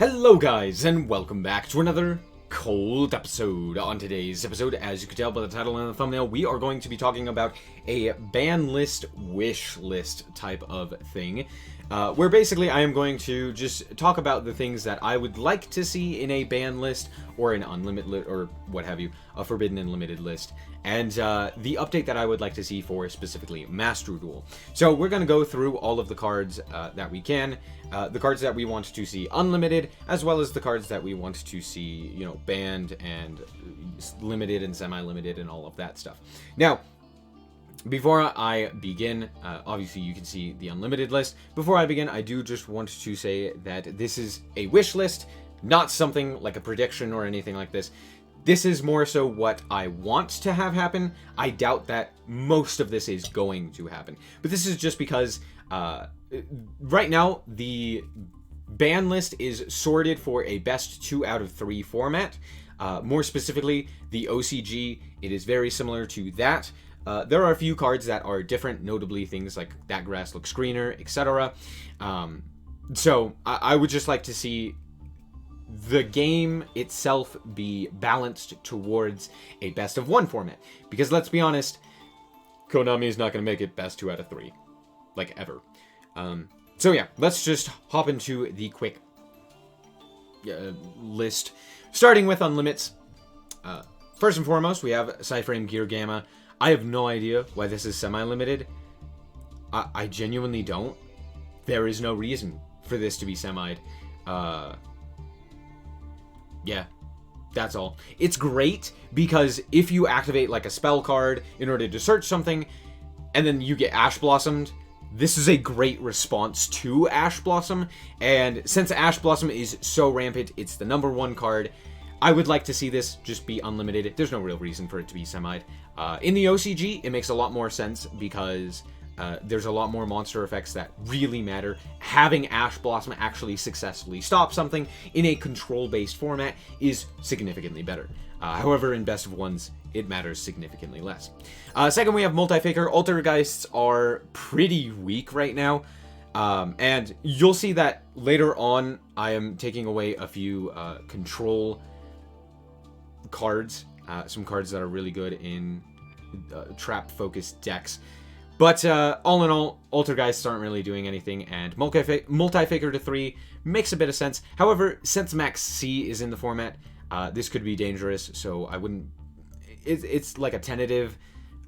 Hello guys, and welcome back to another cold episode. On today's episode, as you can tell by the title and the thumbnail, we are going to be talking about a ban list wish list type of thing. Where basically I am going to just talk about the things that I would like to see in a ban list, or an unlimited list, or what have you, a forbidden and limited list, and the update that I would like to see for specifically Master Duel. So we're going to go through all of the cards that we can, the cards that we want to see unlimited, as well as the cards that we want to see, you know, banned and limited and semi-limited and all of that stuff. Now, before I begin, obviously you can see the unlimited list. Before I begin, I do just want to say that this is a wish list, not something like a prediction or anything like this. This is more so what I want to have happen. I doubt that most of this is going to happen. But this is just because right now the ban list is sorted for a best 2 out of 3 format. More specifically, the OCG, it is very similar to that. There are a few cards that are different, notably things like That Grass Looks Greener, etc. So I would just like to see the game itself be balanced towards a best of 1 format. Because let's be honest, Konami is not going to make it best 2 out of 3. Like, ever. So yeah, let's just hop into the quick list. Starting with unlimits. First and foremost, we have Cyframe Gear Gamma. I have no idea why this is semi-limited. I genuinely don't. There is no reason for this to be semi'd. Yeah, that's all. It's great because if you activate like a spell card in order to search something, and then you get Ash Blossomed, this is a great response to Ash Blossom. And since Ash Blossom is so rampant, it's the #1 card. I would like to see this just be unlimited. There's no real reason for it to be semi'd. In the OCG, it makes a lot more sense because there's a lot more monster effects that really matter. Having Ash Blossom actually successfully stop something in a control-based format is significantly better. However, in best of ones, it matters significantly less. Second, we have Multi-Faker. Altergeists are pretty weak right now. And you'll see that later on, I am taking away a few control cards, some cards that are really good in trap-focused decks. But all in all, Altergeists aren't really doing anything, and Multi-Faker to 3 makes a bit of sense. However, since Max C is in the format, this could be dangerous, so I wouldn't... It's like a tentative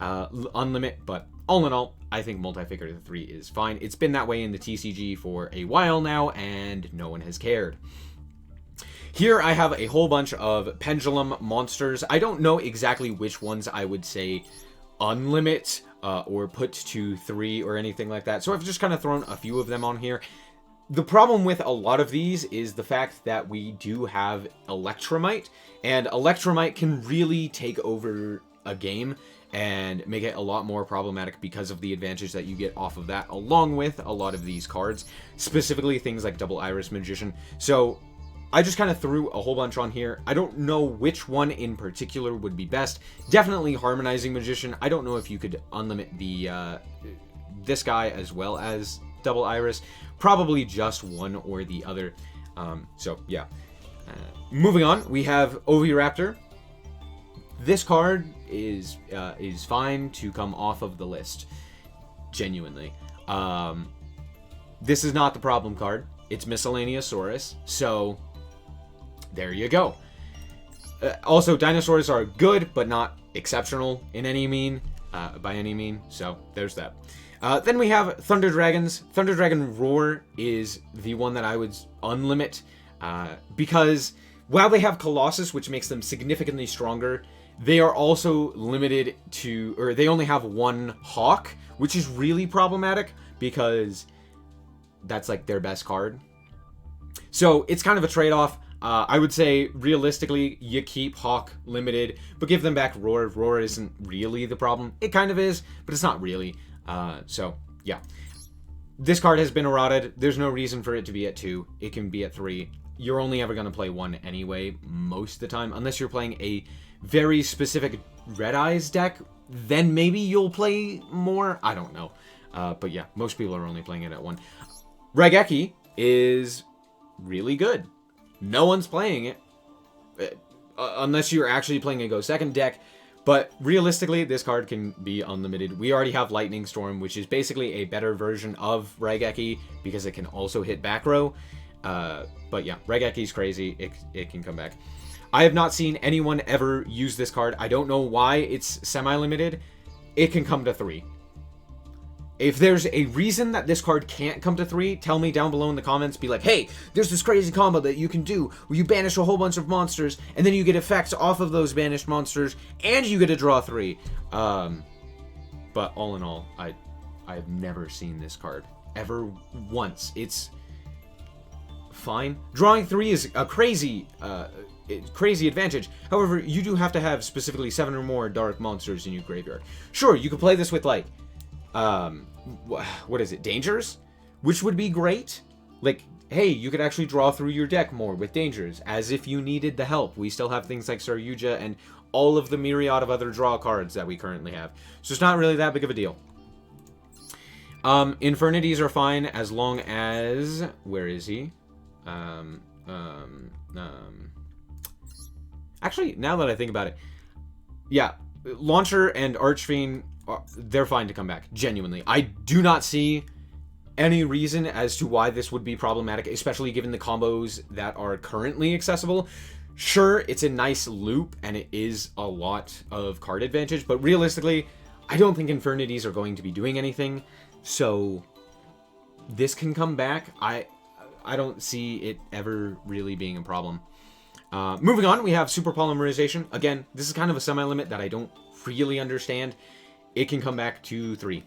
unlimit, but all in all, I think Multi-Faker to 3 is fine. It's been that way in the TCG for a while now, and no one has cared. Here I have a whole bunch of Pendulum monsters. I don't know exactly which ones I would say unlimit or put to 3 or anything like that. So I've just kind of thrown a few of them on here. The problem with a lot of these is the fact that we do have Electromite, and Electromite can really take over a game and make it a lot more problematic because of the advantage that you get off of that, along with a lot of these cards, specifically things like Double Iris Magician. So I just kind of threw a whole bunch on here. I don't know which one in particular would be best. Definitely Harmonizing Magician. I don't know if you could unlimit the this guy as well as Double Iris. Probably just one or the other. So yeah. Moving on, we have Oviraptor. This card is fine to come off of the list. Genuinely. This is not the problem card. It's Miscellaneousaurus. So there you go. Also, dinosaurs are good, but not exceptional in any mean, by any mean. So there's that. Then we have Thunder Dragons. Thunder Dragon Roar is the one that I would unlimit, because while they have Colossus, which makes them significantly stronger, they are also limited to, or they only have 1 Hawk, which is really problematic because that's like their best card. So it's kind of a trade-off. I would say, realistically, you keep Hawk limited, but give them back Roar. Roar isn't really the problem. It kind of is, but it's not really. So, yeah. This card has been eroded. There's no reason for it to be at 2. It can be at 3. You're only ever going to play 1 anyway, most of the time. Unless you're playing a very specific Red Eyes deck, then maybe you'll play more. I don't know. But yeah, most people are only playing it at 1. Raigeki is really good. no one's playing it. Unless you're actually playing a Go Second deck. But realistically, this card can be unlimited. We already have Lightning Storm, which is basically a better version of Raigeki because it can also hit back row. But yeah, Raigeki's crazy. It can come back. I have not seen anyone ever use this card. I don't know why it's semi-limited. It can come to 3. If there's a reason that this card can't come to 3, tell me down below in the comments. Be like, hey, there's this crazy combo that you can do where you banish a whole bunch of monsters, and then you get effects off of those banished monsters, and you get to draw 3. But all in all, I've never seen this card ever once. It's fine. Drawing 3 is a crazy advantage. However, you do have to have specifically 7 or more dark monsters in your graveyard. Sure, you could play this with like what is it, dangers, which would be great. Like, hey, you could actually draw through your deck more with dangers, as if you needed the help. We still have things like Saryuja and all of the myriad of other draw cards that we currently have, so it's not really that big of a deal. Infernities are fine as long as, where is he? Actually, now that I think about it, yeah, Launcher and Archfiend, they're fine to come back, genuinely. I do not see any reason as to why this would be problematic, especially given the combos that are currently accessible. Sure, it's a nice loop, and it is a lot of card advantage, but realistically, I don't think Infernities are going to be doing anything, so this can come back. I don't see it ever really being a problem. Moving on, we have Super Polymerization. Again, this is kind of a semi-limit that I don't really understand. It can come back to 3.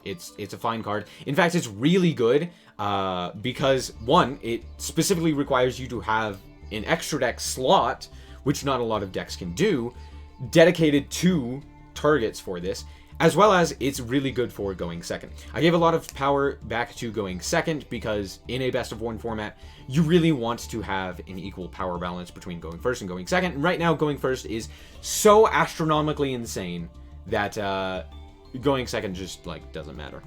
It's a fine card. In fact, it's really good because, one, it specifically requires you to have an extra deck slot, which not a lot of decks can do, dedicated to targets for this, as well as it's really good for going second. I gave a lot of power back to going second because in a best of 1 format, you really want to have an equal power balance between going first and going second. And right now, going first is so astronomically insane that going second just like doesn't matter.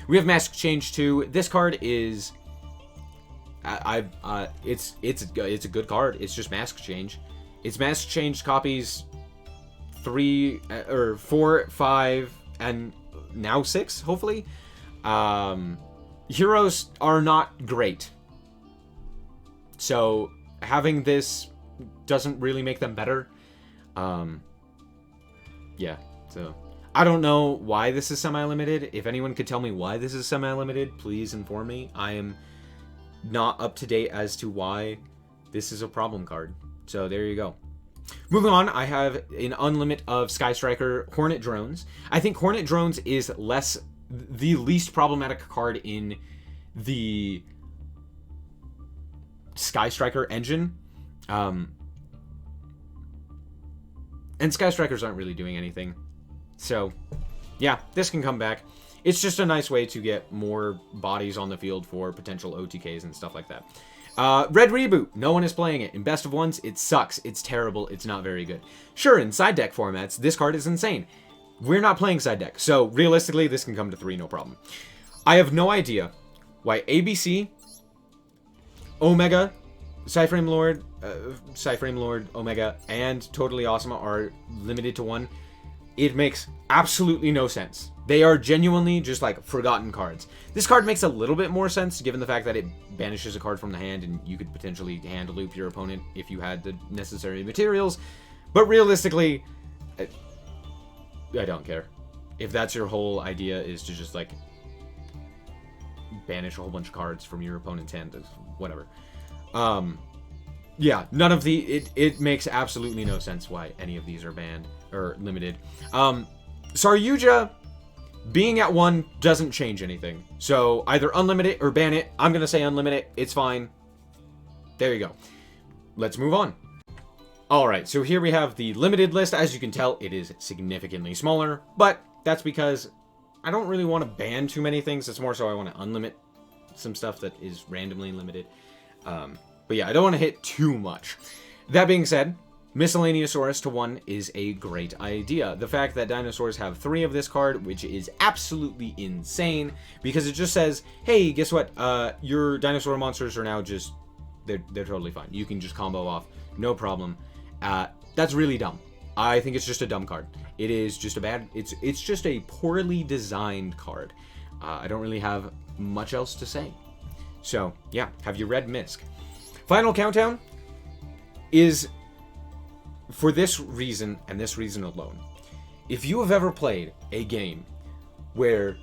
We have Mask Change 2. This card is it's a good card. It's just Mask Change. It's Mask Change copies 3 or 4, 5, and now 6, hopefully. Heroes are not great, so having this doesn't really make them better. Yeah, so I don't know why this is semi-limited. If anyone could tell me why this is semi-limited, please inform me. I am not up to date as to why this is a problem card. So there you go. Moving on, I have an unlimit of Sky Striker Hornet Drones. I think Hornet Drones is the least problematic card in the Sky Striker engine. And Sky Strikers aren't really doing anything. So, yeah, this can come back. It's just a nice way to get more bodies on the field for potential OTKs and stuff like that. Red Reboot. No one is playing it. In best of ones, it sucks. It's terrible. It's not very good. Sure, in side deck formats, this card is insane. We're not playing side deck, so realistically, this can come to 3, no problem. I have no idea why ABC, Omega, Psyframe Lord, Omega, and Totally Awesome are limited to 1. It makes absolutely no sense. They are genuinely just like forgotten cards. This card makes a little bit more sense given the fact that it banishes a card from the hand and you could potentially hand loop your opponent if you had the necessary materials. But realistically, I don't care. If that's your whole idea, is to just like banish a whole bunch of cards from your opponent's hand, whatever. Yeah, none of it makes absolutely no sense why any of these are banned or limited. Saryuja being at 1 doesn't change anything. So either unlimit it or ban it. I'm gonna say unlimit it. It's fine. There you go. Let's move on. Alright, so here we have the limited list. As you can tell, it is significantly smaller, but that's because I don't really want to ban too many things. It's more so I want to unlimit some stuff that is randomly limited. But yeah, I don't want to hit too much. That being said, Miscellaneousaurus to 1 is a great idea. The fact that dinosaurs have 3 of this card, which is absolutely insane, because it just says, hey, guess what? Your dinosaur monsters are now just they're totally fine. You can just combo off, no problem. That's really dumb. I think it's just a dumb card. It is just a bad... It's just a poorly designed card. I don't really have much else to say. So, yeah. Have you read Misk? Final Countdown is, for this reason, and this reason alone. If you have ever played a game where,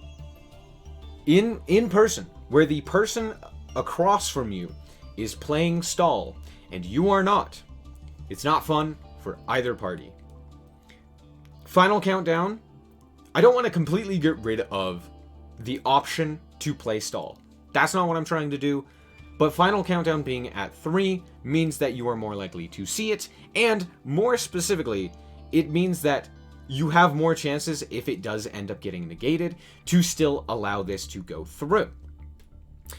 in person, where the person across from you is playing stall, and you are not, it's not fun for either party. Final Countdown, I don't want to completely get rid of the option to play stall. That's not what I'm trying to do, but Final Countdown being at 3 means that you are more likely to see it, and more specifically, it means that you have more chances, if it does end up getting negated, to still allow this to go through.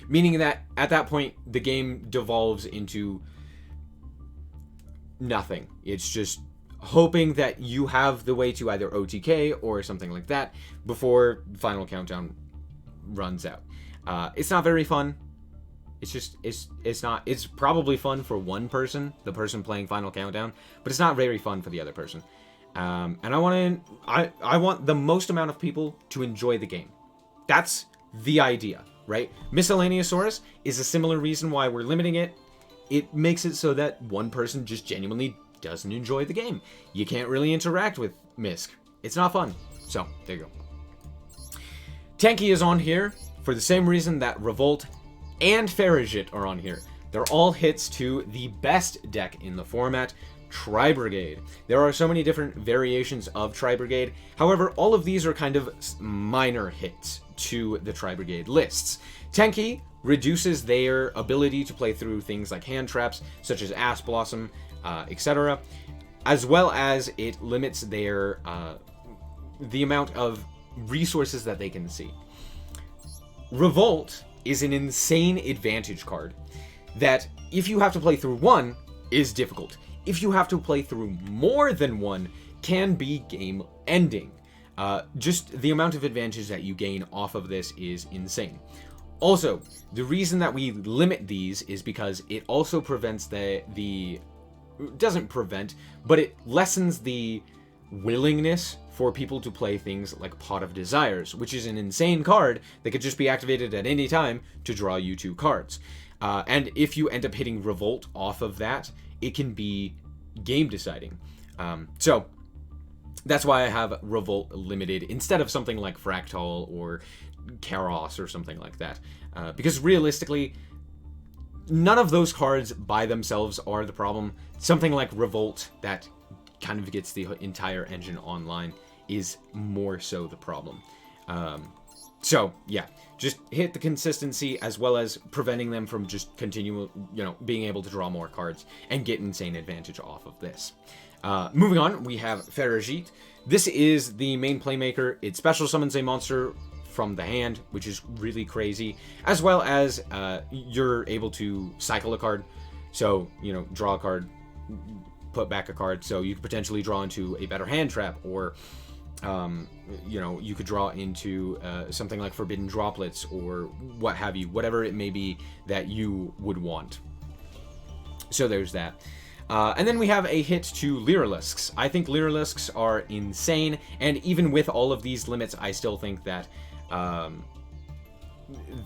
Meaning that at that point, the game devolves into nothing. It's just hoping that you have the way to either OTK or something like that before Final Countdown runs out. It's not very fun. It's probably fun for one person, the person playing Final Countdown, but it's not very fun for the other person. And I want the most amount of people to enjoy the game. That's the idea, right? Miscellaneousaurus is a similar reason why we're limiting it. It makes it so that one person just genuinely doesn't enjoy the game. You can't really interact with Misk. It's not fun. So, there you go. Tanky is on here for the same reason that Revolt and Farragut are on here. They're all hits to the best deck in the format, Tri-Brigade. There are so many different variations of Tri-Brigade. However, all of these are kind of minor hits to the Tri-Brigade lists. Tenki reduces their ability to play through things like hand traps, such as Ass Blossom, etc., as well as it limits their the amount of resources that they can see. Revolt is an insane advantage card that, if you have to play through one, is difficult. If you have to play through more than one, can be game-ending. Just the amount of advantage that you gain off of this is insane. Also, the reason that we limit these is because it also prevents doesn't prevent, but it lessens the willingness for people to play things like Pot of Desires, which is an insane card that could just be activated at any time to draw you 2 cards. And if you end up hitting Revolt off of that, it can be game deciding. So that's why I have Revolt limited instead of something like Fractal or Karos or something like that. Because realistically, none of those cards by themselves are the problem. Something like Revolt that kind of gets the entire engine online is more so the problem. So yeah, just hit the consistency as well as preventing them from just being able to draw more cards and get insane advantage off of this. Moving on, we have Farragut. This is the main playmaker. It special summons a monster from the hand, which is really crazy, as well as you're able to cycle a card. So, draw a card, put back a card, so you could potentially draw into a better hand trap, or you could draw into something like Forbidden Droplets, or what have you, whatever it may be that you would want. So there's that. And then we have a hit to Lyralisks. I think Lyralisks are insane, and even with all of these limits, I still think that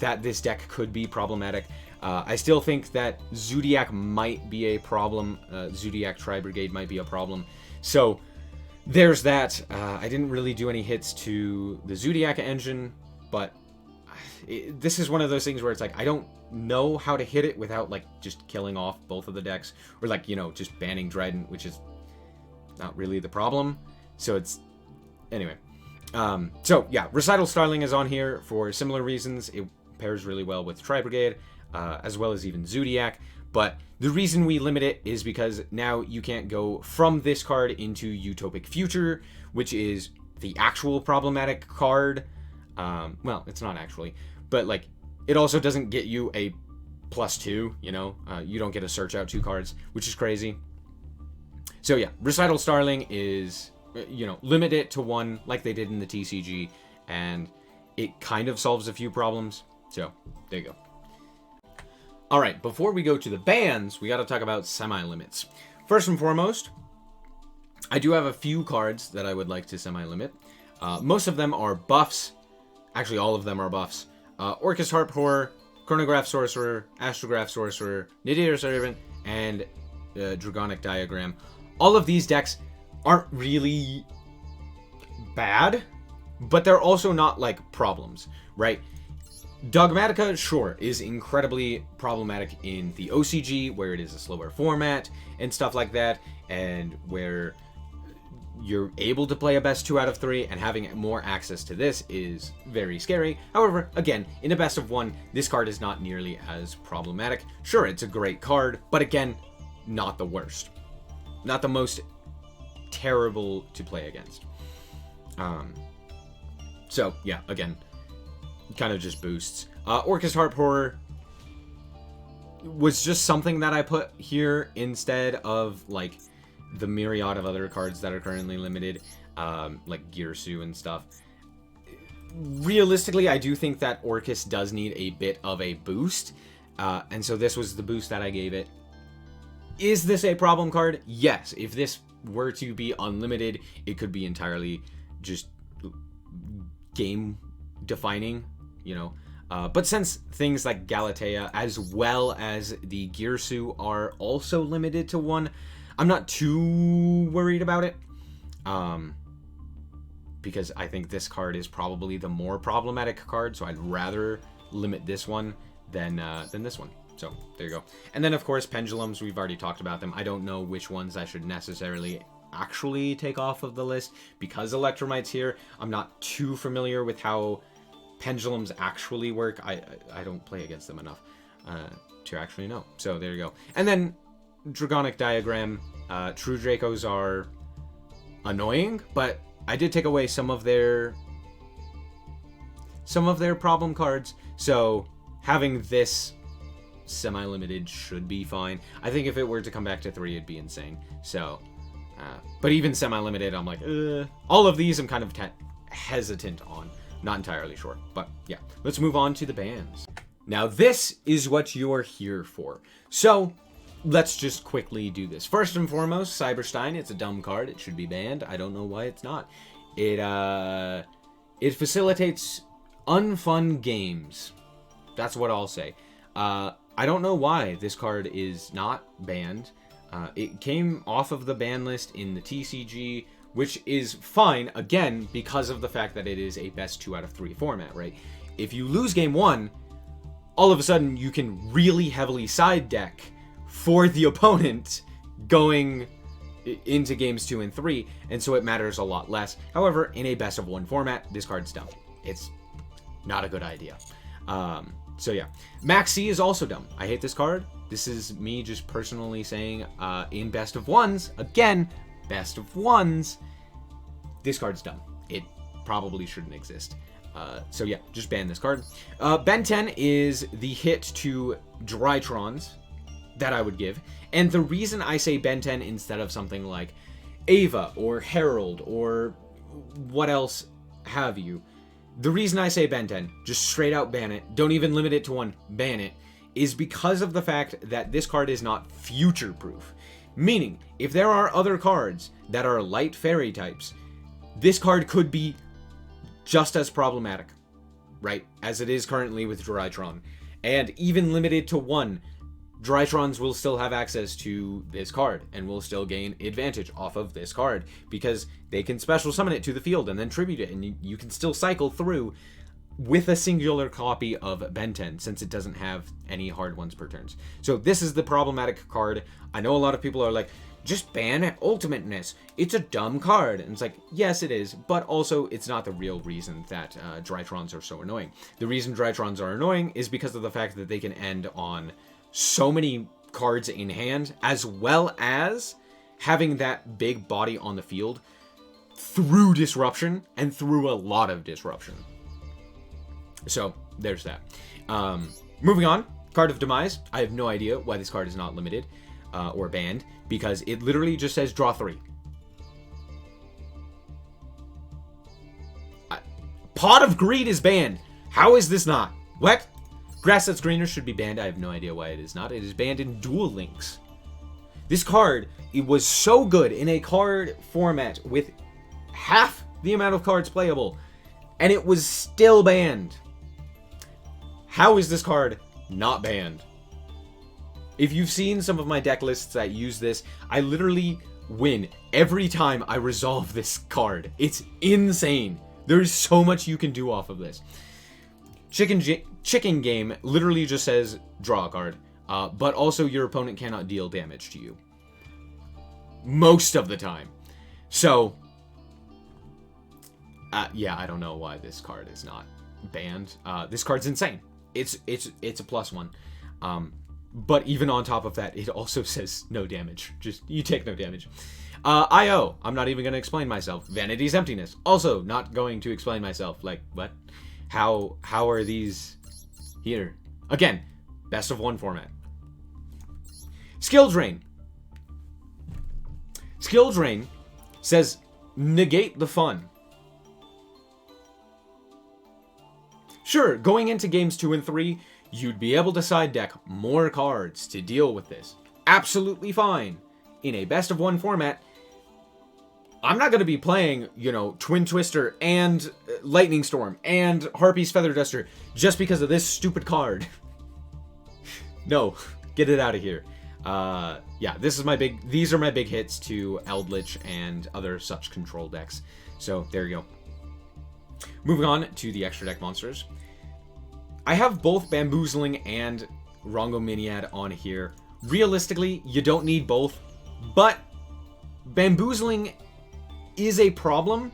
that this deck could be problematic. I still think that Zodiac might be a problem. Zodiac Tri-Brigade might be a problem. So there's that. I didn't really do any hits to the Zodiac engine, but this is one of those things where it's like, I don't know how to hit it without just killing off both of the decks, or just banning Dryden, which is not really the problem. So it's anyway. So yeah, Recital Starling is on here for similar reasons. It pairs really well with Tri-Brigade, as well as even Zodiac. But the reason we limit it is because now you can't go from this card into Utopic Future, which is the actual problematic card. Well, it's not actually, but it also doesn't get you a +2, you don't get to search out 2 cards, which is crazy. So yeah, Recital Starling is, limit it to 1 like they did in the TCG, and it kind of solves a few problems. So there you go. Alright, before we go to the bans, we gotta talk about semi-limits. First and foremost, I do have a few cards that I would like to semi-limit. Most of them are buffs. Actually, all of them are buffs. Orcus Harp Horror, Chronograph Sorcerer, Astrograph Sorcerer, Nidator Servant, and Dragonic Diagram. All of these decks aren't really bad, but they're also not, like, problems, right? Dogmatica, sure, is incredibly problematic in the OCG, where it is a slower format and stuff like that, and where you're able to play a best 2 out of 3, and having more access to this is very scary. However, again, in a best of 1, this card is not nearly as problematic. Sure, it's a great card, but again, not the worst. Not the most terrible to play against. So, yeah, again, kind of just boosts. Orcus Harp Horror was just something that I put here instead of, like, the myriad of other cards that are currently limited, like Girsu and stuff. Realistically, I do think that Orcus does need a bit of a boost, and so this was the boost that I gave it. Is this a problem card? Yes. If this were to be unlimited, it could be entirely just game-defining, you know. But since things like Galatea, as well as the Girsu, are also limited to 1, I'm not too worried about it. Because I think this card is probably the more problematic card, so I'd rather limit this one than this one. So, there you go. And then, of course, Pendulums, we've already talked about them. I don't know which ones I should necessarily actually take off of the list. Because Electromite's here, I'm not too familiar with how Pendulums actually work. I don't play against them enough to actually know. So, there you go. And then, Dragonic Diagram. True Dracos are annoying, but I did take away some of their problem cards. So, having this semi-limited should be fine. I think if it were to come back to 3, it'd be insane. So, but even semi-limited, I'm like, all of these I'm kind of hesitant on. Not entirely sure, but yeah. Let's move on to the bans. Now, this is what you're here for. So, let's just quickly do this. First and foremost, Cyberstein. It's a dumb card. It should be banned. I don't know why it's not. It facilitates unfun games. That's what I'll say. I don't know why this card is not banned. It came off of the ban list in the TCG, which is fine, again, because of the fact that it is a best 2 out of 3 format, right? If you lose game 1, all of a sudden you can really heavily side deck for the opponent going into games 2 and 3, and so it matters a lot less. However, in a best of 1 format, this card's dumb. It's not a good idea. So yeah, Maxi is also dumb. I hate this card. This is me just personally saying, in best of 1s, again, best of 1s, this card's dumb. It probably shouldn't exist. So yeah, just ban this card. Ben 10 is the hit to Drytrons that I would give. And the reason I say Ben 10 instead of something like Ava or Herald or what else have you, the reason I say Ben 10, just straight out ban it, don't even limit it to 1, ban it, is because of the fact that this card is not future-proof. Meaning, if there are other cards that are light fairy types, this card could be just as problematic, right, as it is currently with Drytron. And even limited to 1, Drytrons will still have access to this card and will still gain advantage off of this card because they can special summon it to the field and then tribute it, and you can still cycle through with a singular copy of Ben 10 since it doesn't have any hard ones per turns. So this is the problematic card. I know a lot of people are like, just ban Ultimateness. It's a dumb card. And it's like, yes, it is, but also it's not the real reason that Drytrons are so annoying. The reason Drytrons are annoying is because of the fact that they can end on so many cards in hand, as well as having that big body on the field through disruption and through a lot of disruption. So there's that. Moving on, Card of Demise. I have no idea why this card is not limited or banned, because it literally just says draw 3. Pot of Greed is banned. How is this not? What? Grass That's Greener should be banned. I have no idea why it is not. It is banned in Duel Links. This card, it was so good in a card format with half the amount of cards playable, and it was still banned. How is this card not banned? If you've seen some of my deck lists that use this, I literally win every time I resolve this card. It's insane. There's so much you can do off of this. Chicken Game literally just says draw a card, but also your opponent cannot deal damage to you. Most of the time. So, yeah, I don't know why this card is not banned. This card's insane. It's a +1. But even on top of that, it also says no damage. Just, you take no damage. IO, I'm not even going to explain myself. Vanity's Emptiness, also not going to explain myself. Like, what? How are these here? Again, best of one format. Skill Drain. Skill Drain says negate the fun. Sure, going into games 2 and 3, you'd be able to side deck more cards to deal with this. Absolutely fine. In a best of one format, I'm not going to be playing, Twin Twister and Lightning Storm and Harpy's Feather Duster just because of this stupid card. No, get it out of here. Yeah, these are my big hits to Eldritch and other such control decks. So, there you go. Moving on to the extra deck monsters. I have both Bamboozling and Rongominiad on here. Realistically, you don't need both, but Bamboozling is a problem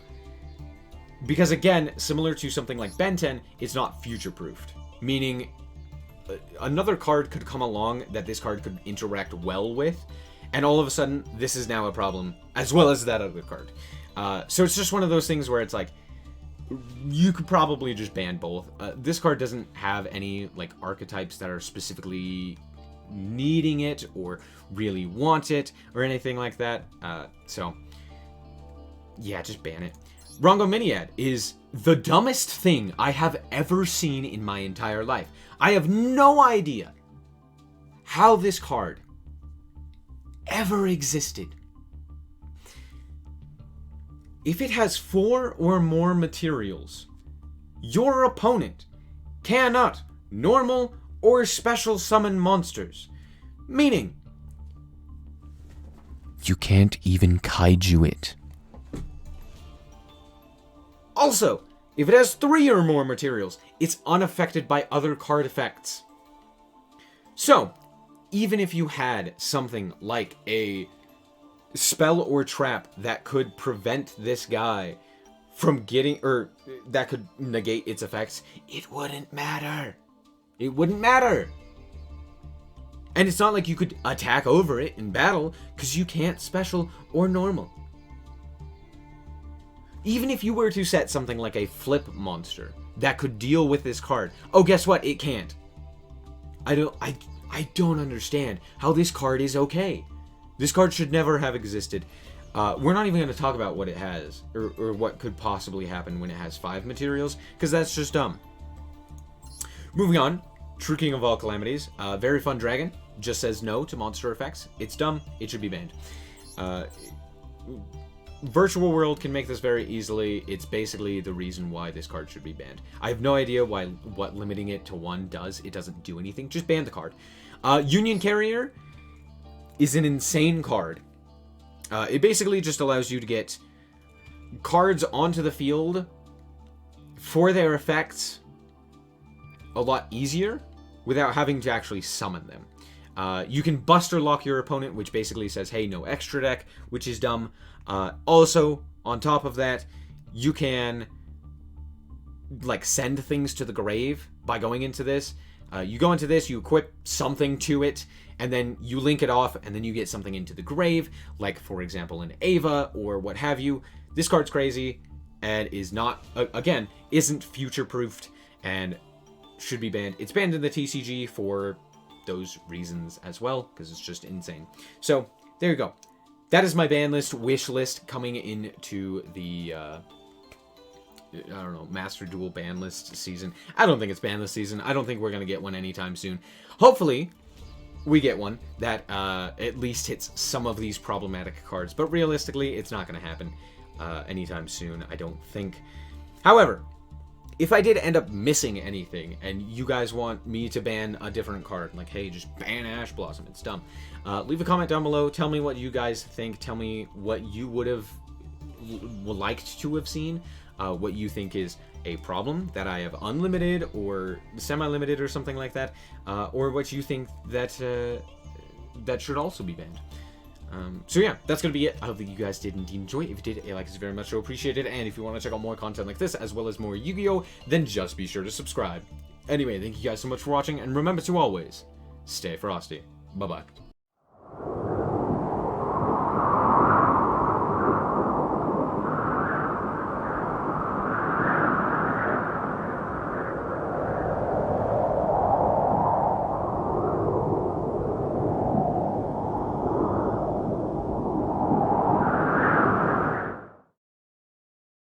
because, again, similar to something like Ben 10, it's not future-proofed. Meaning, another card could come along that this card could interact well with, and all of a sudden, this is now a problem, as well as that other card. So it's just one of those things where it's like, you could probably just ban both. This card doesn't have any archetypes that are specifically needing it or really want it or anything like that. So yeah, just ban it. Rongominiad is the dumbest thing I have ever seen in my entire life. I have no idea how this card ever existed. If it has 4 or more materials, your opponent cannot normal or special summon monsters. Meaning, you can't even kaiju it. Also, if it has 3 or more materials, it's unaffected by other card effects. So, even if you had something like a spell or trap that could prevent this guy from getting, or that could negate its effects, it wouldn't matter. It wouldn't matter. And it's not like you could attack over it in battle, because you can't special or normal. Even if you were to set something like a flip monster that could deal with this card, oh, guess what? It can't. I don't understand how this card is okay. This card should never have existed. We're not even going to talk about what it has, or what could possibly happen when it has 5 materials, because that's just dumb. Moving on, True King of All Calamities. Very Fun Dragon just says no to monster effects. It's dumb. It should be banned. Virtual World can make this very easily. It's basically the reason why this card should be banned. I have no idea what limiting it to 1 does. It doesn't do anything. Just ban the card. Union Carrier is an insane card. It basically just allows you to get cards onto the field for their effects a lot easier without having to actually summon them. You can Buster Lock your opponent, which basically says, hey, no extra deck, which is dumb. Also, on top of that, you can send things to the grave by going into this. You go into this, you equip something to it, and then you link it off, and then you get something into the grave, like, for example, an Ava, or what have you. This card's crazy, and is not, again, isn't future-proofed, and should be banned. It's banned in the TCG for those reasons as well, because it's just insane. So, there you go. That is my ban list, wish list, coming into the I don't know, Master Duel Banlist season. I don't think it's Banlist season. I don't think we're going to get one anytime soon. Hopefully, we get one that at least hits some of these problematic cards. But realistically, it's not going to happen anytime soon, I don't think. However, if I did end up missing anything and you guys want me to ban a different card, like, hey, just ban Ash Blossom, it's dumb, leave a comment down below. Tell me what you guys think. Tell me what you would have liked to have seen, what you think is a problem that I have unlimited or semi-limited or something like that, or what you think that that should also be banned. So yeah, that's going to be it. I hope that you guys did indeed enjoy. If you did, a like is very much so appreciated. And if you want to check out more content like this, as well as more Yu-Gi-Oh!, then just be sure to subscribe. Anyway, thank you guys so much for watching, and remember to always stay frosty. Bye-bye.